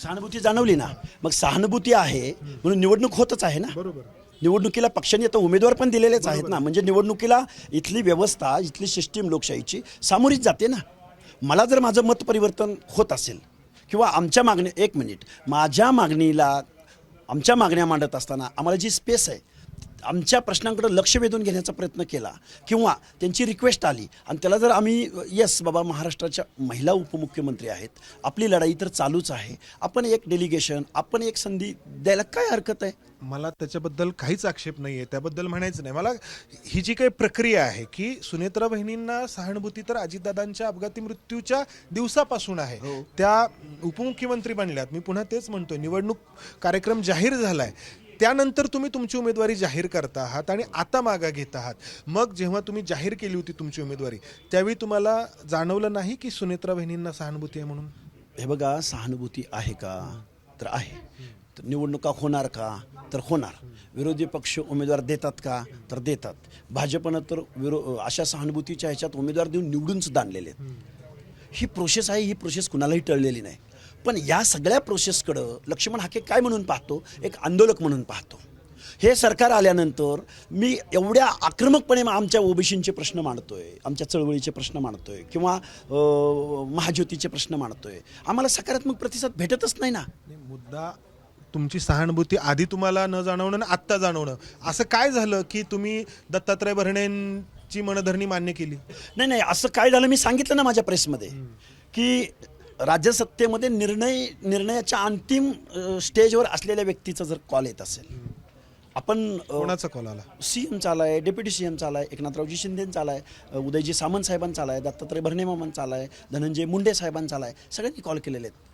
सहानुभूती जाणवली ना, मग सहानुभूती आहे म्हणून निवडणूक होतच आहे ना. बरोबर. निवडणुकीला पक्षांनी आता उमेदवार पण दिलेलेच आहेत ना, म्हणजे निवडणुकीला इथली व्यवस्था, इथली सिस्टीम लोकशाहीची सामोरीच जाते ना. मला जर माझं मत परिवर्तन होत असेल किंवा आमच्या मागणी, एक मिनिट, माझ्या मागणीला, आमच्या मागण्या मांडत असताना आम्हाला जी स्पेस आहे, आमच्या प्रश्नांकडे लक्ष वेधून घेण्याचा प्रयत्न केला किंवा त्यांची रिक्वेस्ट आली आणि त्याला जर आम्ही येस बाबा महाराष्ट्राच्या महिला उपमुख्यमंत्री आहेत, आपली लढाई तर चालूच आहे, आपण एक डेलिगेशन, आपण एक संधी द्यायला काय हरकत आहे. मला त्याच्याबद्दल काहीच आक्षेप नाही आहे, त्याबद्दल म्हणायचं नाही. मला ही जी काही प्रक्रिया आहे की सुनेत्रा बहिणींना सहानुभूती तर अजितदादांच्या अपघाती मृत्यूच्या दिवसापासून आहे. त्या उपमुख्यमंत्री बनल्यात. मी पुन्हा तेच म्हणतोय, निवडणूक कार्यक्रम जाहीर झालाय, त्यानंतर तुम्ही तुमची उमेदवारी जाहीर करता आहात आणि आता मागा घेत आहात. मग जेव्हा तुम्ही जाहीर केली होती तुमची उमेदवारी, त्यावेळी तुम्हाला जाणवलं नाही की सुनेत्रा बहिणींना सहानुभूती आहे म्हणून? हे बघा, सहानुभूती आहे का तर आहे, तर निवडणुका होणार का तर होणार, विरोधी पक्ष उमेदवार देतात का तर देतात, भाजपनं तर अशा सहानुभूतीच्या ह्याच्यात उमेदवार देऊन निवडून सुद्धा आणलेले आहेत. ही प्रोसेस आहे, ही प्रोसेस कुणालाही टळलेली नाही. पण या सगळ्या प्रोसेसकडं लक्ष्मण हाके काय म्हणून पाहतो, एक आंदोलक म्हणून पाहतो. हे सरकार आल्यानंतर मी एवढ्या आक्रमकपणे आमच्या ओबीसींचे प्रश्न मांडतोय, आमच्या चळवळीचे प्रश्न मांडतोय किंवा महाज्योतीचे प्रश्न मांडतोय, आम्हाला सकारात्मक प्रतिसाद भेटतच नाही ना. मुद्दा तुमची सहानुभूती आधी तुम्हाला न जाणवणं आणि आत्ता जाणवणं, असं काय झालं की तुम्ही दत्तात्रय भरणेंची मनधरणी मान्य केली? नाही, असं काय झालं मी सांगितलं ना माझ्या प्रेसमध्ये की राज्यसत्तेमध्ये निर्णयाच्या अंतिम स्टेजवर असलेल्या व्यक्तीचा जर कॉल येत असेल, आपण कोणाचा कॉल आला? सीएमचा आलाय, डेप्युटी सीएमचा आलाय, एकनाथरावजी शिंदेंचा आलाय, उदयजी सामंत साहेबांचा आलाय, दत्तात्रय भरणे मामांचा आलाय, धनंजय मुंडे साहेबांचा आलाय, सगळ्यांनी कॉल केलेले आहेत.